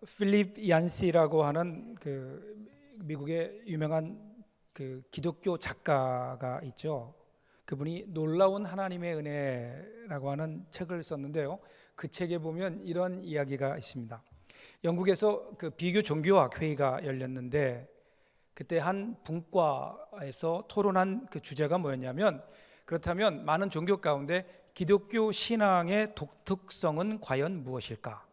필립 얀시라고 하는 미국의 유명한 기독교 작가가 있죠. 그분이 놀라운 하나님의 은혜라고 하는 책을 썼는데요. 그 책에 보면 이런 이야기가 있습니다. 영국에서 비교 종교학 회의가 열렸는데 그때 한 분과에서 토론한 주제가 뭐였냐면, 그렇다면 많은 종교 가운데 기독교 신앙의 독특성은 과연 무엇일까?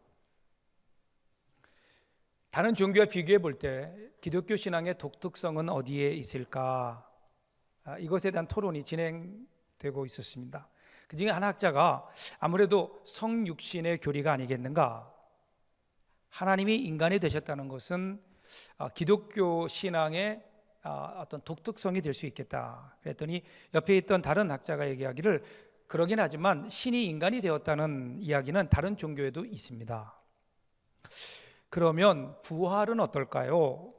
다른 종교와 비교해 볼 때 기독교 신앙의 독특성은 어디에 있을까? 이것에 대한 토론이 진행되고 있었습니다. 그 중에 한 학자가 아무래도 성육신의 교리가 아니겠는가? 하나님이 인간이 되셨다는 것은 기독교 신앙의 어떤 독특성이 될 수 있겠다. 그랬더니 옆에 있던 다른 학자가 얘기하기를, 그러긴 하지만 신이 인간이 되었다는 이야기는 다른 종교에도 있습니다. 그러면 부활은 어떨까요?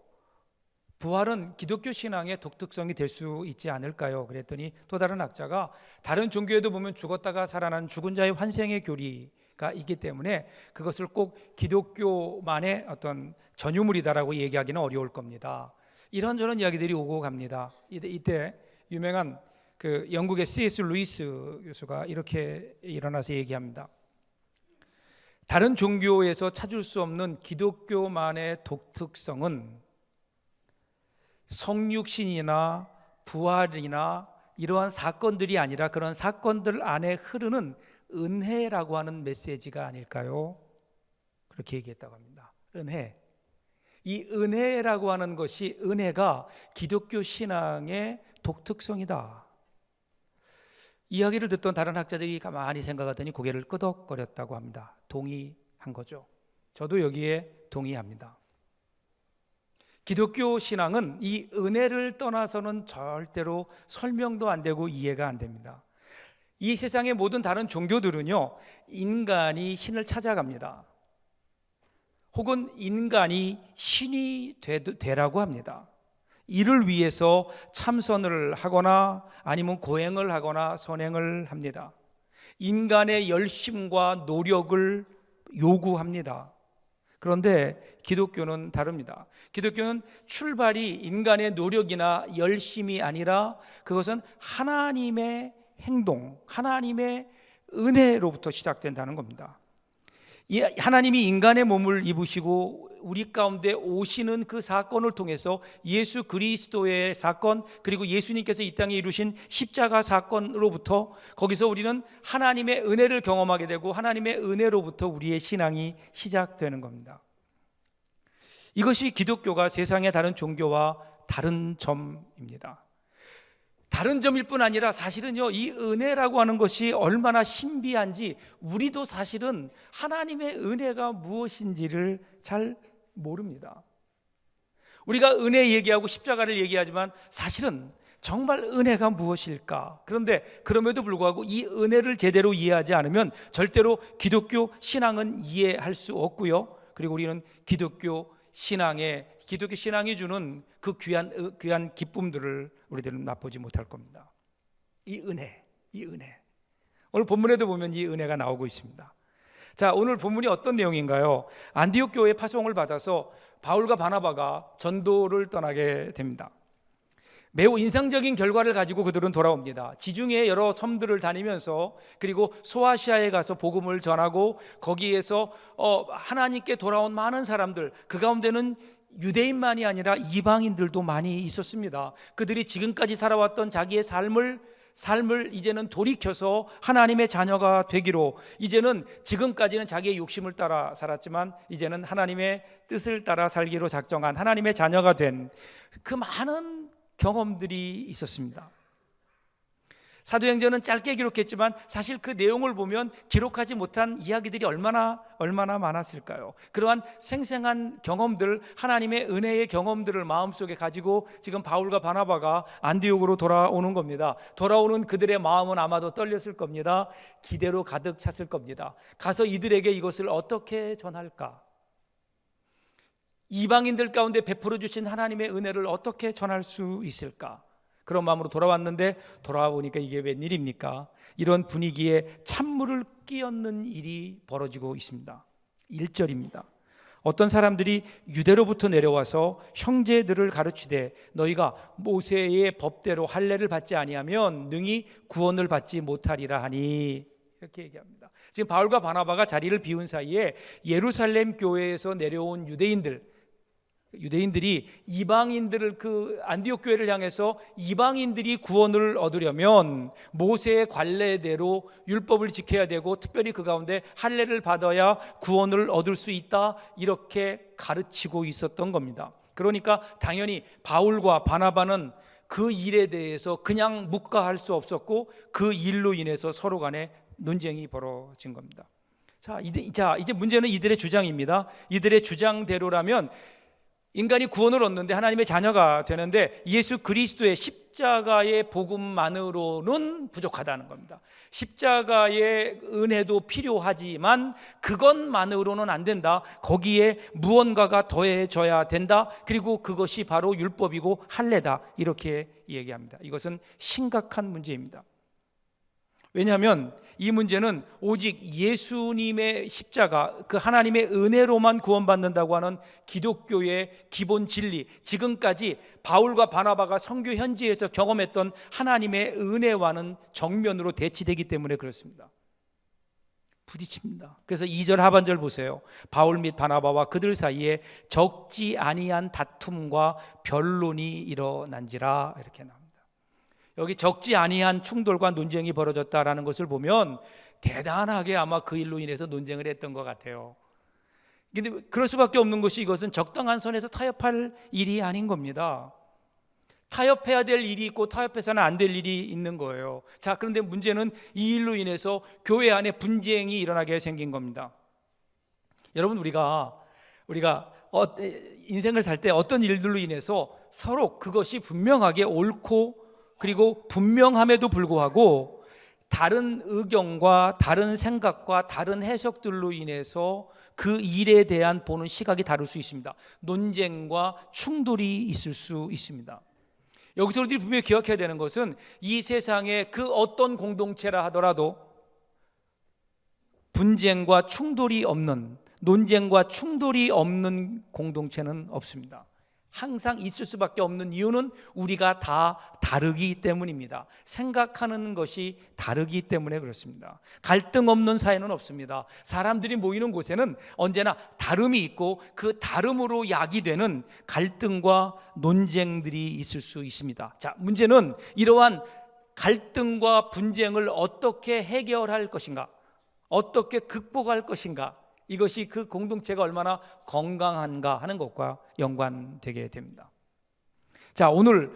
부활은 기독교 신앙의 독특성이 될 수 있지 않을까요? 그랬더니 또 다른 학자가, 다른 종교에도 보면 죽었다가 살아난 죽은 자의 환생의 교리가 있기 때문에 그것을 꼭 기독교만의 어떤 전유물이다라고 얘기하기는 어려울 겁니다. 이런저런 이야기들이 오고 갑니다. 이때 유명한 영국의 C.S. 루이스 교수가 이렇게 일어나서 얘기합니다. 다른 종교에서 찾을 수 없는 기독교만의 독특성은 성육신이나 부활이나 이러한 사건들이 아니라 그런 사건들 안에 흐르는 은혜라고 하는 메시지가 아닐까요? 그렇게 얘기했다고 합니다. 은혜. 이 은혜라고 하는 것이, 은혜가 기독교 신앙의 독특성이다. 이야기를 듣던 다른 학자들이 가만히 생각하더니 고개를 끄덕거렸다고 합니다. 동의한 거죠. 저도 여기에 동의합니다. 기독교 신앙은 이 은혜를 떠나서는 절대로 설명도 안 되고 이해가 안 됩니다. 이 세상의 모든 다른 종교들은요, 인간이 신을 찾아갑니다. 혹은 인간이 신이 되라고 합니다. 이를 위해서 참선을 하거나 아니면 고행을 하거나 선행을 합니다. 인간의 열심과 노력을 요구합니다. 그런데 기독교는 다릅니다. 기독교는 출발이 인간의 노력이나 열심이 아니라 그것은 하나님의 행동, 하나님의 은혜로부터 시작된다는 겁니다. 하나님이 인간의 몸을 입으시고 우리 가운데 오시는 그 사건을 통해서 예수 그리스도의 사건, 그리고 예수님께서 이 땅에 이루신 십자가 사건으로부터, 거기서 우리는 하나님의 은혜를 경험하게 되고 하나님의 은혜로부터 우리의 신앙이 시작되는 겁니다. 이것이 기독교가 세상의 다른 종교와 다른 점입니다. 다른 점일 뿐 아니라 사실은요, 이 은혜라고 하는 것이 얼마나 신비한지 우리도 사실은 하나님의 은혜가 무엇인지를 잘 모릅니다. 우리가 은혜 얘기하고 십자가를 얘기하지만 사실은 정말 은혜가 무엇일까? 그런데 그럼에도 불구하고 이 은혜를 제대로 이해하지 않으면 절대로 기독교 신앙은 이해할 수 없고요. 그리고 우리는 기독교 신앙이 주는 그 귀한 기쁨들을 우리들은 맛보지 못할 겁니다. 이 은혜. 오늘 본문에도 보면 이 은혜가 나오고 있습니다. 자, 오늘 본문이 어떤 내용인가요? 안디옥 교회의 파송을 받아서 바울과 바나바가 전도를 떠나게 됩니다. 매우 인상적인 결과를 가지고 그들은 돌아옵니다. 지중해 여러 섬들을 다니면서, 그리고 소아시아에 가서 복음을 전하고 거기에서 하나님께 돌아온 많은 사람들, 그 가운데는 유대인만이 아니라 이방인들도 많이 있었습니다. 그들이 지금까지 살아왔던 자기의 삶을 이제는 돌이켜서 하나님의 자녀가 되기로, 이제는 지금까지는 자기의 욕심을 따라 살았지만 이제는 하나님의 뜻을 따라 살기로 작정한 하나님의 자녀가 된 그 많은 경험들이 있었습니다. 사도행전은 짧게 기록했지만 사실 그 내용을 보면 기록하지 못한 이야기들이 얼마나 많았을까요? 그러한 생생한 경험들, 하나님의 은혜의 경험들을 마음속에 가지고 지금 바울과 바나바가 안디옥으로 돌아오는 겁니다. 돌아오는 그들의 마음은 아마도 떨렸을 겁니다. 기대로 가득 찼을 겁니다. 가서 이들에게 이것을 어떻게 전할까? 이방인들 가운데 베풀어 주신 하나님의 은혜를 어떻게 전할 수 있을까? 그런 마음으로 돌아왔는데, 돌아와 보니까 이게 웬일입니까? 이런 분위기에 찬물을 끼얹는 일이 벌어지고 있습니다. 1절입니다. 어떤 사람들이 유대로부터 내려와서 형제들을 가르치되 너희가 모세의 법대로 할례를 받지 아니하면 능히 구원을 받지 못하리라 하니, 이렇게 얘기합니다. 지금 바울과 바나바가 자리를 비운 사이에 예루살렘 교회에서 내려온 유대인들이 이방인들을, 그 안디옥 교회를 향해서 이방인들이 구원을 얻으려면 모세의 관례대로 율법을 지켜야 되고 특별히 그 가운데 할례를 받아야 구원을 얻을 수 있다, 이렇게 가르치고 있었던 겁니다. 그러니까 당연히 바울과 바나바는 그 일에 대해서 그냥 묵과할 수 없었고 그 일로 인해서 서로 간에 논쟁이 벌어진 겁니다. 자, 이제 문제는 이들의 주장입니다. 이들의 주장대로라면 인간이 구원을 얻는데 하나님의 자녀가 되는데 예수 그리스도의 십자가의 복음만으로는 부족하다는 겁니다. 십자가의 은혜도 필요하지만 그것만으로는 안 된다. 거기에 무언가가 더해져야 된다. 그리고 그것이 바로 율법이고 할례다, 이렇게 얘기합니다. 이것은 심각한 문제입니다. 왜냐하면 이 문제는 오직 예수님의 십자가, 그 하나님의 은혜로만 구원받는다고 하는 기독교의 기본 진리, 지금까지 바울과 바나바가 선교 현지에서 경험했던 하나님의 은혜와는 정면으로 대치되기 때문에 그렇습니다. 부딪힙니다. 그래서 2절 하반절 보세요. 바울 및 바나바와 그들 사이에 적지 아니한 다툼과 변론이 일어난지라, 이렇게 나옵니다. 여기 적지 아니한 충돌과 논쟁이 벌어졌다라는 것을 보면 대단하게 아마 그 일로 인해서 논쟁을 했던 것 같아요. 근데 그럴 수밖에 없는 것이, 이것은 적당한 선에서 타협할 일이 아닌 겁니다. 타협해야 될 일이 있고 타협해서는 안 될 일이 있는 거예요. 자, 그런데 문제는 이 일로 인해서 교회 안에 분쟁이 일어나게 생긴 겁니다. 여러분, 우리가 인생을 살 때 어떤 일들로 인해서 서로 그것이 분명하게 옳고 그리고 분명함에도 불구하고 다른 의견과 다른 생각과 다른 해석들로 인해서 그 일에 대한 보는 시각이 다를 수 있습니다. 논쟁과 충돌이 있을 수 있습니다. 여기서 우리들이 분명히 기억해야 되는 것은 이 세상에 그 어떤 공동체라 하더라도 분쟁과 충돌이 없는, 논쟁과 충돌이 없는 공동체는 없습니다. 항상 있을 수밖에 없는 이유는 우리가 다 다르기 때문입니다. 생각하는 것이 다르기 때문에 그렇습니다. 갈등 없는 사회는 없습니다. 사람들이 모이는 곳에는 언제나 다름이 있고 그 다름으로 야기되는 갈등과 논쟁들이 있을 수 있습니다. 자, 문제는 이러한 갈등과 분쟁을 어떻게 해결할 것인가, 어떻게 극복할 것인가, 이것이 그 공동체가 얼마나 건강한가 하는 것과 연관되게 됩니다. 자, 오늘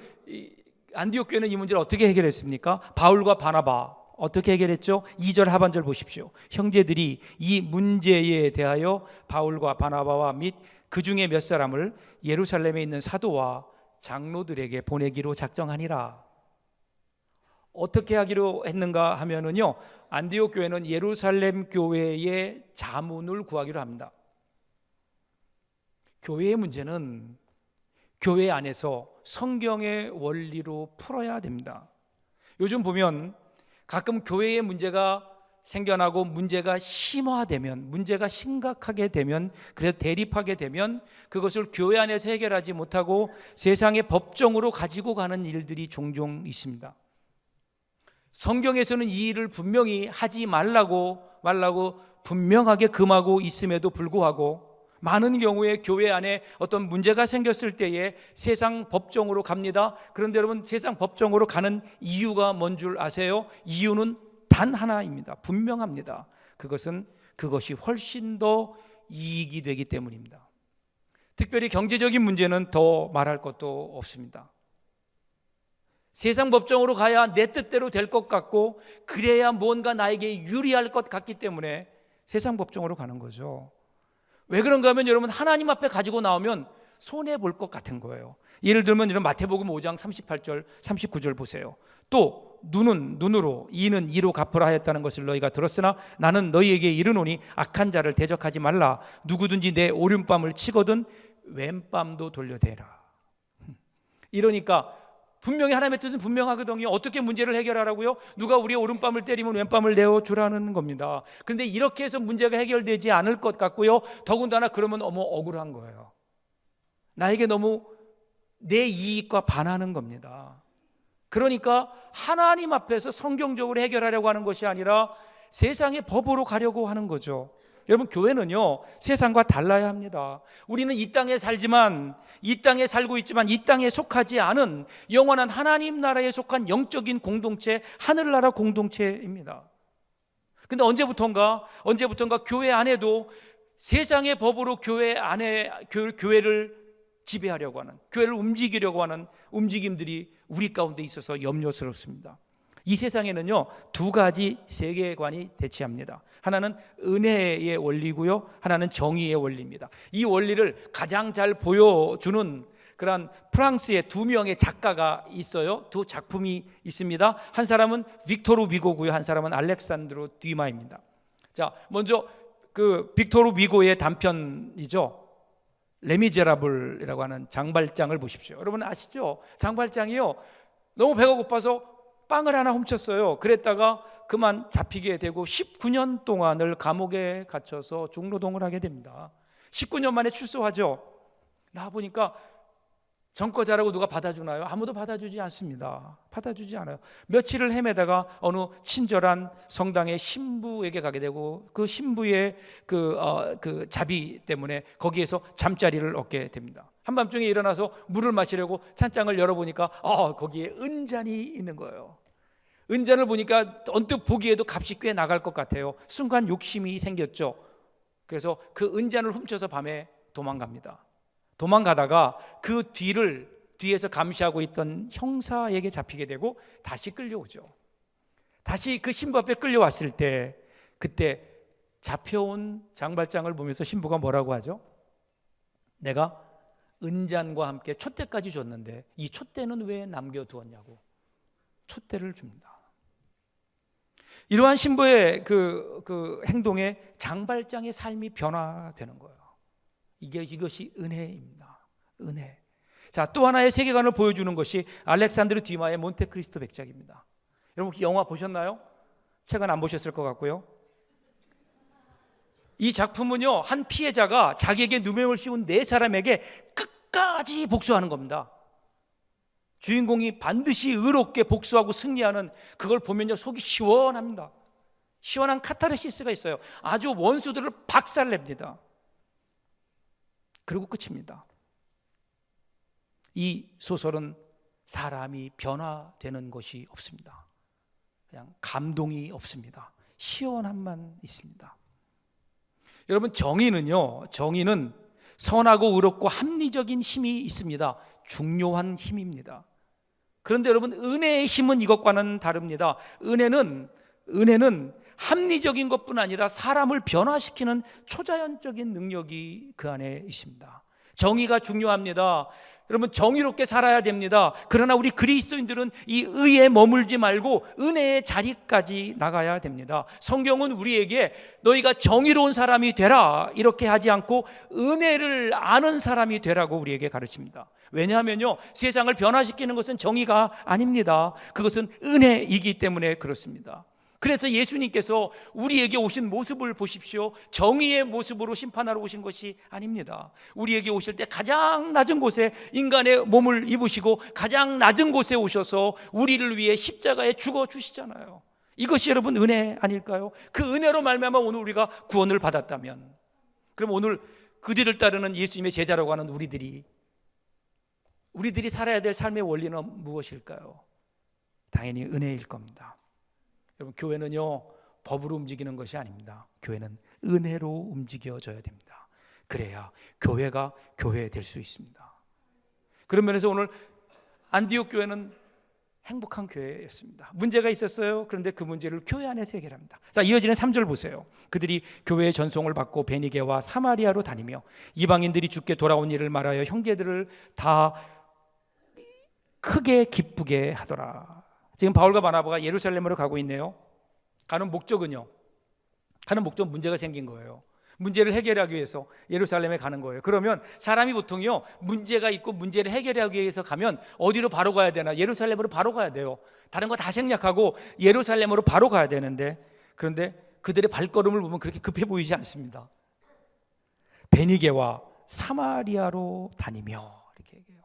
안디옥 교회는 이 문제를 어떻게 해결했습니까? 바울과 바나바 어떻게 해결했죠? 2절 하반절 보십시오. 형제들이 이 문제에 대하여 바울과 바나바와 및 그 중에 몇 사람을 예루살렘에 있는 사도와 장로들에게 보내기로 작정하니라. 어떻게 하기로 했는가 하면은요, 안디옥 교회는 예루살렘 교회의 자문을 구하기로 합니다. 교회의 문제는 교회 안에서 성경의 원리로 풀어야 됩니다. 요즘 보면 가끔 교회의 문제가 생겨나고 문제가 심화되면, 문제가 심각하게 되면, 그래서 대립하게 되면 그것을 교회 안에서 해결하지 못하고 세상의 법정으로 가지고 가는 일들이 종종 있습니다. 성경에서는 이 일을 분명히 하지 말라고 분명하게 금하고 있음에도 불구하고 많은 경우에 교회 안에 어떤 문제가 생겼을 때에 세상 법정으로 갑니다. 그런데 여러분, 세상 법정으로 가는 이유가 뭔 줄 아세요? 이유는 단 하나입니다. 분명합니다. 그것이 훨씬 더 이익이 되기 때문입니다. 특별히 경제적인 문제는 더 말할 것도 없습니다. 세상 법정으로 가야 내 뜻대로 될 것 같고 그래야 뭔가 나에게 유리할 것 같기 때문에 세상 법정으로 가는 거죠. 왜 그런가 하면 여러분, 하나님 앞에 가지고 나오면 손해볼 것 같은 거예요. 예를 들면 이런 마태복음 5장 38절 39절 보세요. 또 눈은 눈으로 이는 이로 갚으라 하였다는 것을 너희가 들었으나 나는 너희에게 이르노니 악한 자를 대적하지 말라. 누구든지 내 오른뺨을 치거든 왼뺨도 돌려대라. 이러니까 분명히 하나님의 뜻은 분명하거든요. 어떻게 문제를 해결하라고요? 누가 우리의 오른뺨을 때리면 왼뺨을 내어주라는 겁니다. 그런데 이렇게 해서 문제가 해결되지 않을 것 같고요. 더군다나 그러면 너무 억울한 거예요. 나에게 너무 내 이익과 반하는 겁니다. 그러니까 하나님 앞에서 성경적으로 해결하려고 하는 것이 아니라 세상의 법으로 가려고 하는 거죠. 여러분, 교회는요 세상과 달라야 합니다. 우리는 이 땅에 살지만, 이 땅에 살고 있지만 이 땅에 속하지 않은 영원한 하나님 나라에 속한 영적인 공동체, 하늘나라 공동체입니다. 근데 언제부턴가 교회 안에도 세상의 법으로 교회 안에 교회를 지배하려고 하는, 교회를 움직이려고 하는 움직임들이 우리 가운데 있어서 염려스럽습니다. 이 세상에는요 두 가지 세계관이 대치합니다. 하나는 은혜의 원리고요, 하나는 정의의 원리입니다. 이 원리를 가장 잘 보여주는 그런 프랑스의 두 명의 작가가 있어요. 두 작품이 있습니다. 한 사람은 빅토르 위고고요, 한 사람은 알렉산드로 듀마입니다. 자, 먼저 그 빅토르 위고의 단편이죠. 레미제라블이라고 하는 장발장을 보십시오. 여러분 아시죠? 장발장이요 너무 배가 고파서 빵을 하나 훔쳤어요. 그랬다가 그만 잡히게 되고 19년 동안을 감옥에 갇혀서 중노동을 하게 됩니다. 19년 만에 출소하죠. 나 보니까 전과자라고 누가 받아주나요? 아무도 받아주지 않습니다. 받아주지 않아요. 며칠을 헤매다가 어느 친절한 성당의 신부에게 가게 되고 그 신부의 그 자비 때문에 거기에서 잠자리를 얻게 됩니다. 한밤중에 일어나서 물을 마시려고 찬장을 열어보니까 거기에 은잔이 있는 거예요. 은잔을 보니까 언뜻 보기에도 값이 꽤 나갈 것 같아요. 순간 욕심이 생겼죠. 그래서 그 은잔을 훔쳐서 밤에 도망갑니다. 도망가다가 그 뒤에서 감시하고 있던 형사에게 잡히게 되고 다시 끌려오죠. 다시 그 신부 앞에 끌려왔을 때 그때 잡혀온 장발장을 보면서 신부가 뭐라고 하죠? 내가 은잔과 함께 촛대까지 줬는데 이 촛대는 왜 남겨두었냐고 촛대를 줍니다. 이러한 신부의 그 행동에 장발장의 삶이 변화되는 거예요. 이것이 은혜입니다. 은혜. 자, 또 하나의 세계관을 보여주는 것이 알렉산드르 듀마의 몬테크리스토 백작입니다. 여러분 혹시 영화 보셨나요? 책은 안 보셨을 것 같고요. 이 작품은요 한 피해자가 자기에게 누명을 씌운 네 사람에게 끝까지 복수하는 겁니다. 주인공이 반드시 의롭게 복수하고 승리하는, 그걸 보면요 속이 시원합니다. 시원한 카타르시스가 있어요. 아주 원수들을 박살냅니다. 그리고 끝입니다. 이 소설은 사람이 변화되는 것이 없습니다. 그냥 감동이 없습니다. 시원함만 있습니다. 여러분, 정의는 선하고 의롭고 합리적인 힘이 있습니다. 중요한 힘입니다. 그런데 여러분, 은혜의 힘은 이것과는 다릅니다. 은혜는 합리적인 것뿐 아니라 사람을 변화시키는 초자연적인 능력이 그 안에 있습니다. 정의가 중요합니다. 여러분, 정의롭게 살아야 됩니다. 그러나 우리 그리스도인들은 이 의에 머물지 말고 은혜의 자리까지 나가야 됩니다. 성경은 우리에게 너희가 정의로운 사람이 되라 이렇게 하지 않고 은혜를 아는 사람이 되라고 우리에게 가르칩니다. 왜냐하면요 세상을 변화시키는 것은 정의가 아닙니다. 그것은 은혜이기 때문에 그렇습니다. 그래서 예수님께서 우리에게 오신 모습을 보십시오. 정의의 모습으로 심판하러 오신 것이 아닙니다. 우리에게 오실 때 가장 낮은 곳에 인간의 몸을 입으시고 가장 낮은 곳에 오셔서 우리를 위해 십자가에 죽어 주시잖아요. 이것이 여러분 은혜 아닐까요? 그 은혜로 말미암아 오늘 우리가 구원을 받았다면, 그럼 오늘 그 뒤를 따르는 예수님의 제자라고 하는 우리들이 살아야 될 삶의 원리는 무엇일까요? 당연히 은혜일 겁니다. 여러분, 교회는요 법으로 움직이는 것이 아닙니다. 교회는 은혜로 움직여져야 됩니다. 그래야 교회가 교회 될 수 있습니다. 그런 면에서 오늘 안디옥 교회는 행복한 교회였습니다. 문제가 있었어요. 그런데 그 문제를 교회 안에서 해결합니다. 자, 이어지는 3절 보세요. 그들이 교회의 전송을 받고 베니게와 사마리아로 다니며 이방인들이 주께 돌아온 일을 말하여 형제들을 다 크게 기쁘게 하더라. 지금 바울과 바나바가 예루살렘으로 가고 있네요. 가는 목적은 문제가 생긴 거예요. 문제를 해결하기 위해서 예루살렘에 가는 거예요. 그러면 사람이 보통요, 문제가 있고 문제를 해결하기 위해서 가면 어디로 바로 가야 되나? 예루살렘으로 바로 가야 돼요. 다른 거 다 생략하고 예루살렘으로 바로 가야 되는데, 그런데 그들의 발걸음을 보면 그렇게 급해 보이지 않습니다. 베니게와 사마리아로 다니며, 이렇게 얘기해요.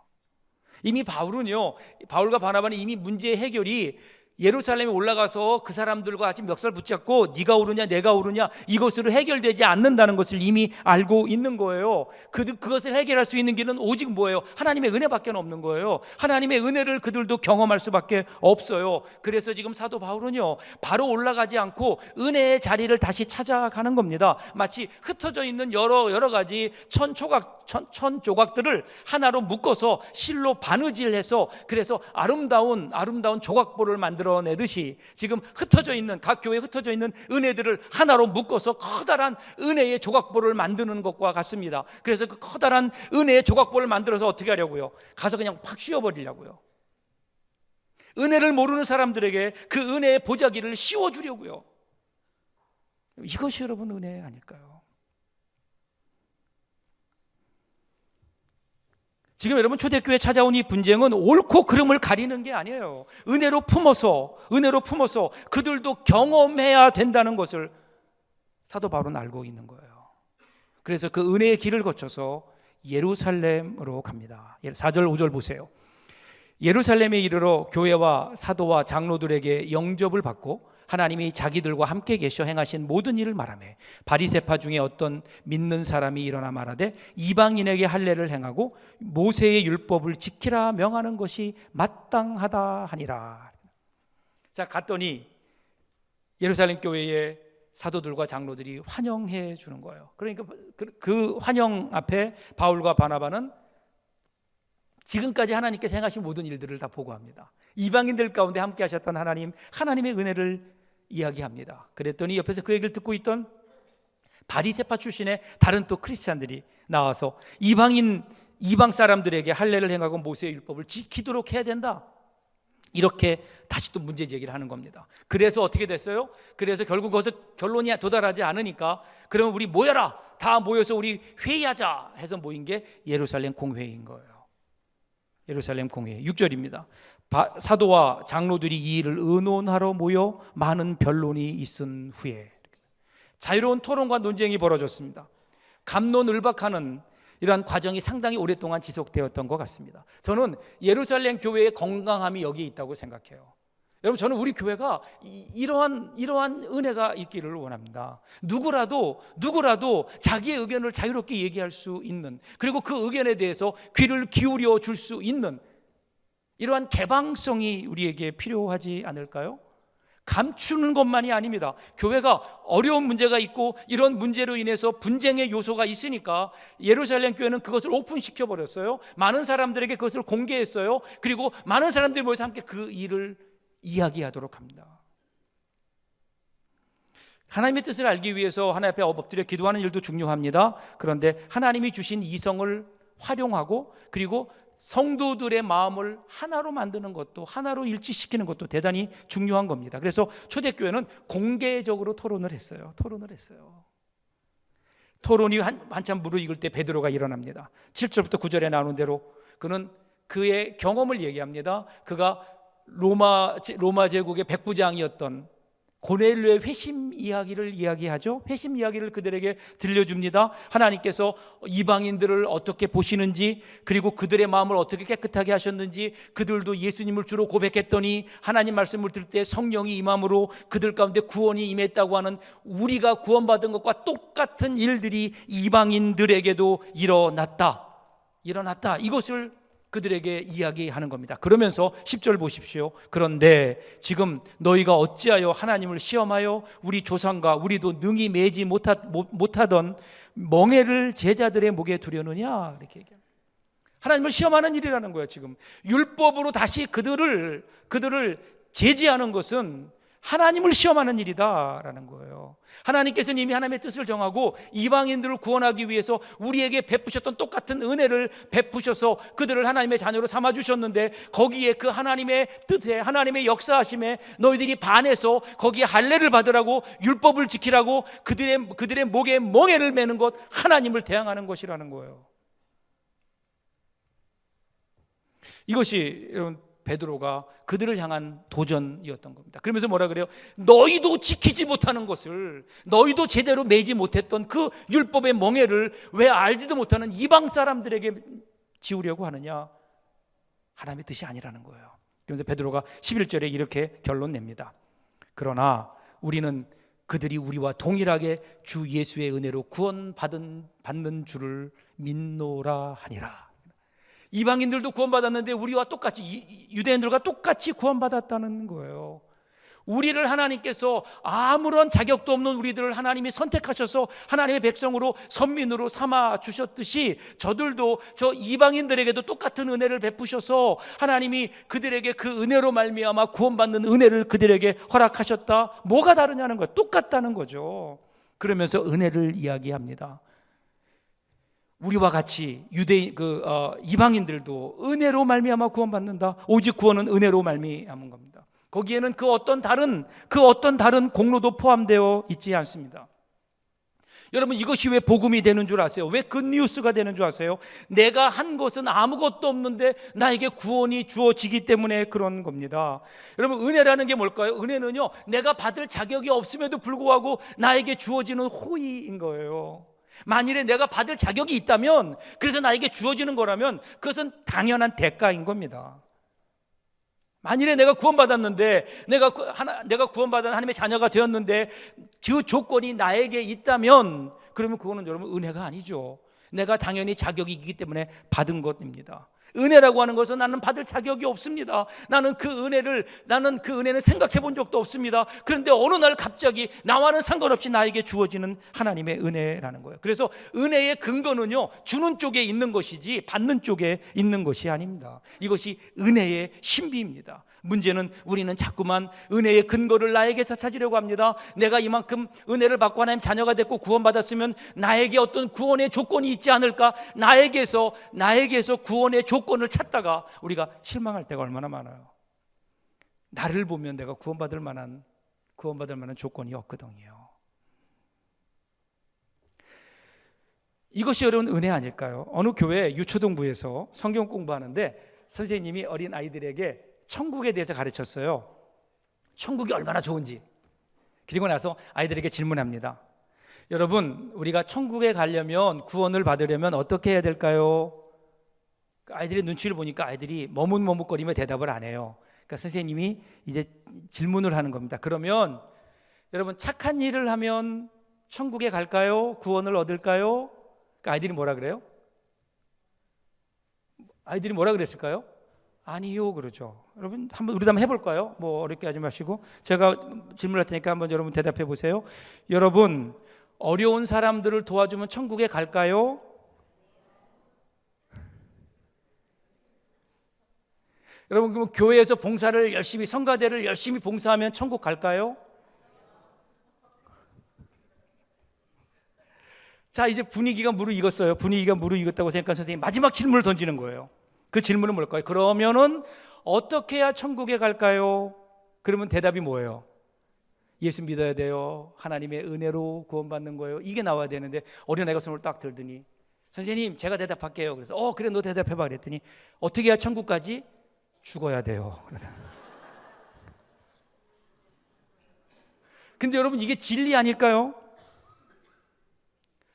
이미 바울과 바나바는 이미 문제 해결이 예루살렘에 올라가서 그 사람들과 아직 멱살 붙잡고 네가 오르냐 내가 오르냐 이것으로 해결되지 않는다는 것을 이미 알고 있는 거예요. 그것을 해결할 수 있는 길은 오직 뭐예요? 하나님의 은혜밖에 없는 거예요. 하나님의 은혜를 그들도 경험할 수밖에 없어요. 그래서 지금 사도 바울은요, 바로 올라가지 않고 은혜의 자리를 다시 찾아가는 겁니다. 마치 흩어져 있는 여러 가지 천 조각들을 하나로 묶어서 실로 바느질해서 그래서 아름다운 조각보를 만들어내듯이 지금 흩어져 있는, 각 교회에 흩어져 있는 은혜들을 하나로 묶어서 커다란 은혜의 조각보를 만드는 것과 같습니다. 그래서 그 커다란 은혜의 조각보를 만들어서 어떻게 하려고요? 가서 그냥 팍 씌워버리려고요. 은혜를 모르는 사람들에게 그 은혜의 보자기를 씌워주려고요. 이것이 여러분 은혜 아닐까요? 지금 여러분 초대교회에 찾아온 이 분쟁은 옳고 그름을 가리는 게 아니에요. 은혜로 품어서 그들도 경험해야 된다는 것을 사도 바울은 알고 있는 거예요. 그래서 그 은혜의 길을 거쳐서 예루살렘으로 갑니다. 4절 5절 보세요. 예루살렘에 이르러 교회와 사도와 장로들에게 영접을 받고 하나님이 자기들과 함께 계셔 행하신 모든 일을 말하며 바리새파 중에 어떤 믿는 사람이 일어나 말하되 이방인에게 할례를 행하고 모세의 율법을 지키라 명하는 것이 마땅하다 하니라. 자, 갔더니 예루살렘 교회의 사도들과 장로들이 환영해 주는 거예요. 그러니까 그 환영 앞에 바울과 바나바는 지금까지 하나님께서 행하신 모든 일들을 다 보고합니다. 이방인들 가운데 함께 하셨던 하나님의 은혜를 이야기합니다. 그랬더니 옆에서 그 얘기를 듣고 있던 바리새파 출신의 다른 또 크리스찬들이 나와서 이방 사람들에게 할례를 행하고 모세의 율법을 지키도록 해야 된다, 이렇게 다시 또 문제 제기를 하는 겁니다. 그래서 어떻게 됐어요? 그래서 결국 거기서 결론이 도달하지 않으니까 그러면 우리 모여라, 다 모여서 우리 회의하자 해서 모인 게 예루살렘 공회인 거예요. 예루살렘 공회 6절입니다. 사도와 장로들이 이 일을 의논하러 모여 많은 변론이 있은 후에 자유로운 토론과 논쟁이 벌어졌습니다. 갑론을박하는 이러한 과정이 상당히 오랫동안 지속되었던 것 같습니다. 저는 예루살렘 교회의 건강함이 여기에 있다고 생각해요. 여러분, 저는 우리 교회가 이러한 은혜가 있기를 원합니다. 누구라도 자기의 의견을 자유롭게 얘기할 수 있는, 그리고 그 의견에 대해서 귀를 기울여 줄 수 있는 이러한 개방성이 우리에게 필요하지 않을까요? 감추는 것만이 아닙니다. 교회가 어려운 문제가 있고 이런 문제로 인해서 분쟁의 요소가 있으니까 예루살렘 교회는 그것을 오픈시켜 버렸어요. 많은 사람들에게 그것을 공개했어요. 그리고 많은 사람들이 모여서 함께 그 일을 이야기하도록 합니다. 하나님의 뜻을 알기 위해서 하나님 앞에 엎드려 기도하는 일도 중요합니다. 그런데 하나님이 주신 이성을 활용하고 그리고 성도들의 마음을 하나로 만드는 것도, 하나로 일치시키는 것도 대단히 중요한 겁니다. 그래서 초대교회는 공개적으로 토론을 했어요. 토론이 한참 무르익을 때 베드로가 일어납니다. 7절부터 9절에 나오는 대로 그는 그의 경험을 얘기합니다. 그가 로마 제국의 백부장이었던 고넬료의 회심 이야기를 이야기하죠. 회심 이야기를 그들에게 들려줍니다. 하나님께서 이방인들을 어떻게 보시는지, 그리고 그들의 마음을 어떻게 깨끗하게 하셨는지, 그들도 예수님을 주로 고백했더니 하나님 말씀을 들을 때 성령이 임함으로 그들 가운데 구원이 임했다고 하는, 우리가 구원받은 것과 똑같은 일들이 이방인들에게도 일어났다. 이것을 그들에게 이야기하는 겁니다. 그러면서 10절 보십시오. 그런데 지금 너희가 어찌하여 하나님을 시험하여 우리 조상과 우리도 능히 매지 못하던 멍에를 제자들의 목에 두려느냐, 이렇게 얘기합니다. 하나님을 시험하는 일이라는 거예요. 지금 율법으로 다시 그들을 제지하는 것은 하나님을 시험하는 일이다라는 거예요. 하나님께서는 이미 하나님의 뜻을 정하고 이방인들을 구원하기 위해서 우리에게 베푸셨던 똑같은 은혜를 베푸셔서 그들을 하나님의 자녀로 삼아주셨는데, 거기에 그 하나님의 뜻에, 하나님의 역사하심에 너희들이 반해서 거기에 할례를 받으라고, 율법을 지키라고 그들의 목에 멍에를 매는 것, 하나님을 대항하는 것이라는 거예요. 이것이 여러분 베드로가 그들을 향한 도전이었던 겁니다. 그러면서 뭐라 그래요? 너희도 지키지 못하는 것을, 너희도 제대로 매지 못했던 그 율법의 멍에를 왜 알지도 못하는 이방 사람들에게 지우려고 하느냐? 하나님의 뜻이 아니라는 거예요. 그러면서 베드로가 11절에 이렇게 결론 냅니다. 그러나 우리는 그들이 우리와 동일하게 주 예수의 은혜로 구원받는 줄을 믿노라 하니라. 이방인들도 구원받았는데 우리와 똑같이, 유대인들과 똑같이 구원받았다는 거예요. 우리를 하나님께서 아무런 자격도 없는 우리들을 하나님이 선택하셔서 하나님의 백성으로, 선민으로 삼아 주셨듯이 저들도, 저 이방인들에게도 똑같은 은혜를 베푸셔서 하나님이 그들에게 그 은혜로 말미암아 구원받는 은혜를 그들에게 허락하셨다. 뭐가 다르냐는 거예요. 똑같다는 거죠. 그러면서 은혜를 이야기합니다. 우리와 같이 이방인들도 은혜로 말미암아 구원받는다. 오직 구원은 은혜로 말미암은 겁니다. 거기에는 그 어떤 다른 공로도 포함되어 있지 않습니다. 여러분, 이것이 왜 복음이 되는 줄 아세요? 왜 굿뉴스가 되는 줄 아세요? 내가 한 것은 아무것도 없는데 나에게 구원이 주어지기 때문에 그런 겁니다. 여러분, 은혜라는 게 뭘까요? 은혜는요, 내가 받을 자격이 없음에도 불구하고 나에게 주어지는 호의인 거예요. 만일에 내가 받을 자격이 있다면, 그래서 나에게 주어지는 거라면 그것은 당연한 대가인 겁니다. 만일에 내가 구원받았는데, 내가 구원받은 하나님의 자녀가 되었는데 그 조건이 나에게 있다면, 그러면 그거는 여러분 은혜가 아니죠. 내가 당연히 자격이 있기 때문에 받은 것입니다. 은혜라고 하는 것은 나는 받을 자격이 없습니다. 나는 그 은혜를 생각해 본 적도 없습니다. 그런데 어느 날 갑자기 나와는 상관없이 나에게 주어지는 하나님의 은혜라는 거예요. 그래서 은혜의 근거는요, 주는 쪽에 있는 것이지 받는 쪽에 있는 것이 아닙니다. 이것이 은혜의 신비입니다. 문제는 우리는 자꾸만 은혜의 근거를 나에게서 찾으려고 합니다. 내가 이만큼 은혜를 받고 하나님 자녀가 됐고 구원받았으면 나에게 어떤 구원의 조건이 있지 않을까? 나에게서 구원의 조건을 찾다가 우리가 실망할 때가 얼마나 많아요. 나를 보면 내가 구원받을 만한 조건이 없거든요. 이것이 여러분 은혜 아닐까요? 어느 교회 유초동부에서 성경 공부하는데 선생님이 어린 아이들에게 천국에 대해서 가르쳤어요. 천국이 얼마나 좋은지. 그리고 나서 아이들에게 질문합니다. 여러분, 우리가 천국에 가려면, 구원을 받으려면 어떻게 해야 될까요? 아이들의 눈치를 보니까 아이들이 머뭇머뭇거리며 대답을 안 해요. 그러니까 선생님이 이제 질문을 하는 겁니다. 그러면 여러분, 착한 일을 하면 천국에 갈까요? 구원을 얻을까요? 그러니까 아이들이 뭐라 그래요? 아이들이 뭐라 그랬을까요? 아니요, 그러죠. 여러분, 우리도 한번 해볼까요? 뭐 어렵게 하지 마시고 제가 질문할 테니까 한번 여러분 대답해 보세요. 여러분, 어려운 사람들을 도와주면 천국에 갈까요? 여러분, 그럼 교회에서 봉사를 열심히, 성가대를 열심히 봉사하면 천국 갈까요? 자, 이제 분위기가 무르익었어요. 분위기가 무르익었다고 생각한 선생님이 마지막 질문을 던지는 거예요. 그 질문은 뭘까요? 그러면은 어떻게 해야 천국에 갈까요? 그러면 대답이 뭐예요? 예수 믿어야 돼요. 하나님의 은혜로 구원받는 거예요. 이게 나와야 되는데 어린아이가 손을 딱 들더니 선생님, 제가 대답할게요. 그래서 그래, 너 대답해봐 그랬더니 어떻게 해야 천국 가지? 죽어야 돼요. 근데 여러분, 이게 진리 아닐까요?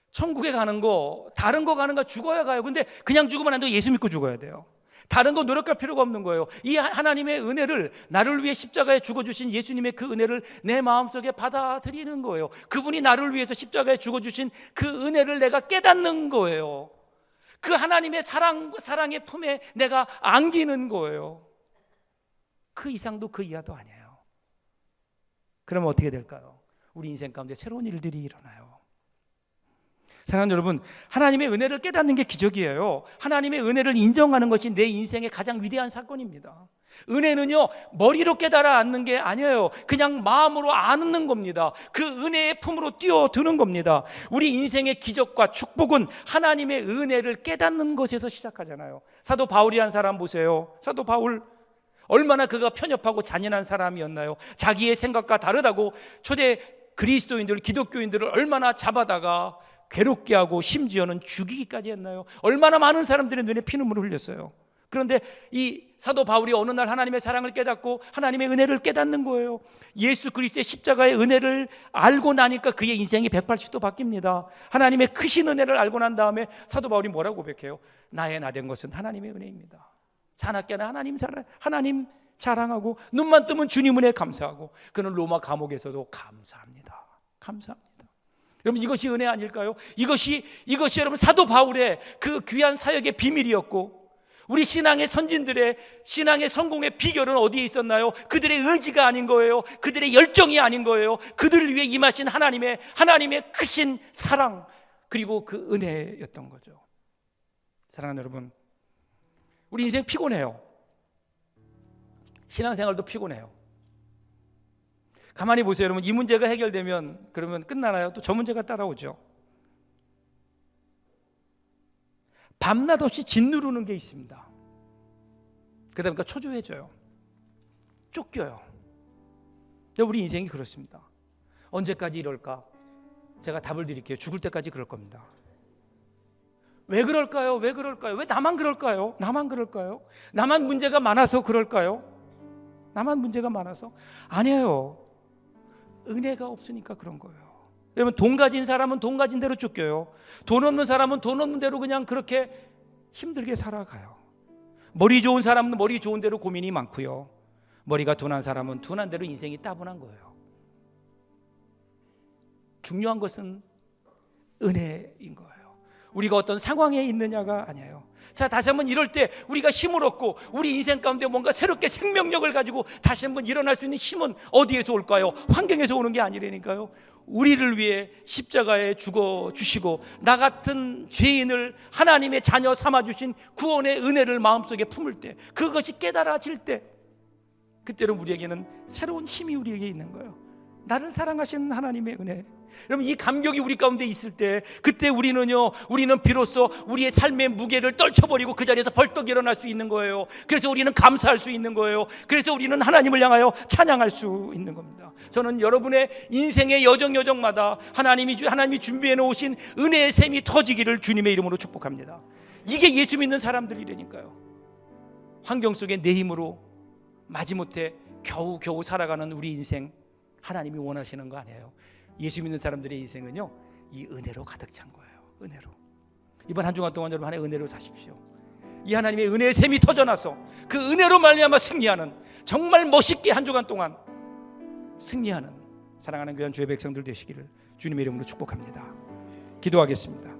천국에 가는 거, 다른 거 가는 거, 죽어야 가요. 근데 그냥 죽으면 안 돼요. 예수 믿고 죽어야 돼요. 다른 거 노력할 필요가 없는 거예요. 이 하나님의 은혜를, 나를 위해 십자가에 죽어주신 예수님의 그 은혜를 내 마음속에 받아들이는 거예요. 그분이 나를 위해서 십자가에 죽어주신 그 은혜를 내가 깨닫는 거예요. 그 하나님의 사랑의 품에 내가 안기는 거예요. 그 이상도 그 이하도 아니에요. 그러면 어떻게 될까요? 우리 인생 가운데 새로운 일들이 일어나요. 사랑하는 여러분, 하나님의 은혜를 깨닫는 게 기적이에요. 하나님의 은혜를 인정하는 것이 내 인생의 가장 위대한 사건입니다. 은혜는요, 머리로 깨달아 앉는 게 아니에요. 그냥 마음으로 아는 겁니다. 그 은혜의 품으로 뛰어드는 겁니다. 우리 인생의 기적과 축복은 하나님의 은혜를 깨닫는 것에서 시작하잖아요. 사도 바울이란 사람 보세요. 사도 바울 얼마나 그가 편협하고 잔인한 사람이었나요? 자기의 생각과 다르다고 초대 그리스도인들, 기독교인들을 얼마나 잡아다가 괴롭게 하고 심지어는 죽이기까지 했나요? 얼마나 많은 사람들의 눈에 피눈물을 흘렸어요. 그런데 이 사도 바울이 어느 날 하나님의 사랑을 깨닫고 하나님의 은혜를 깨닫는 거예요. 예수 그리스도의 십자가의 은혜를 알고 나니까 그의 인생이 180도 바뀝니다. 하나님의 크신 은혜를 알고 난 다음에 사도 바울이 뭐라고 고백해요? 나의 나 된 것은 하나님의 은혜입니다. 사납게나 하나님 자랑하고 눈만 뜨면 주님 은혜에 감사하고, 그는 로마 감옥에서도 감사합니다. 여러분, 이것이 은혜 아닐까요? 이것이 여러분 사도 바울의 그 귀한 사역의 비밀이었고, 우리 신앙의 선진들의 신앙의 성공의 비결은 어디에 있었나요? 그들의 의지가 아닌 거예요. 그들의 열정이 아닌 거예요. 그들을 위해 임하신 하나님의 크신 사랑, 그리고 그 은혜였던 거죠. 사랑하는 여러분, 우리 인생 피곤해요. 신앙생활도 피곤해요. 가만히 보세요. 여러분, 이 문제가 해결되면 그러면 끝나나요? 또 저 문제가 따라오죠. 밤낮 없이 짓누르는 게 있습니다. 그러다 보니까 초조해져요. 쫓겨요. 우리 인생이 그렇습니다. 언제까지 이럴까? 제가 답을 드릴게요. 죽을 때까지 그럴 겁니다. 왜 그럴까요? 왜 나만 그럴까요? 나만 문제가 많아서 그럴까요? 나만 문제가 많아서? 아니에요. 은혜가 없으니까 그런 거예요. 여러분, 돈 가진 사람은 돈 가진 대로 쫓겨요. 돈 없는 사람은 돈 없는 대로 그냥 그렇게 힘들게 살아가요. 머리 좋은 사람은 머리 좋은 대로 고민이 많고요. 머리가 둔한 사람은 둔한 대로 인생이 따분한 거예요. 중요한 것은 은혜인 거예요. 우리가 어떤 상황에 있느냐가 아니에요. 자, 다시 한번 이럴 때 우리가 힘을 얻고 우리 인생 가운데 뭔가 새롭게 생명력을 가지고 다시 한번 일어날 수 있는 힘은 어디에서 올까요? 환경에서 오는 게 아니라니까요. 우리를 위해 십자가에 죽어주시고 나 같은 죄인을 하나님의 자녀 삼아주신 구원의 은혜를 마음속에 품을 때, 그것이 깨달아질 때, 그때는 우리에게는 새로운 힘이 우리에게 있는 거예요. 나를 사랑하시는 하나님의 은혜. 여러분, 이 감격이 우리 가운데 있을 때, 그때 우리는 비로소 우리의 삶의 무게를 떨쳐버리고 그 자리에서 벌떡 일어날 수 있는 거예요. 그래서 우리는 감사할 수 있는 거예요. 그래서 우리는 하나님을 향하여 찬양할 수 있는 겁니다. 저는 여러분의 인생의 여정마다 하나님이 준비해 놓으신 은혜의 샘이 터지기를 주님의 이름으로 축복합니다. 이게 예수 믿는 사람들이라니까요. 환경 속에 내 힘으로 마지못해 겨우 살아가는 우리 인생, 하나님이 원하시는 거 아니에요. 예수 믿는 사람들의 인생은요, 이 은혜로 가득 찬 거예요. 은혜로. 이번 한 주간 동안 여러분 하나의 은혜로 사십시오. 이 하나님의 은혜의 샘이 터져나서 그 은혜로 말미암아 승리하는, 정말 멋있게 한 주간 동안 승리하는 사랑하는 귀한 주의 백성들 되시기를 주님의 이름으로 축복합니다. 기도하겠습니다.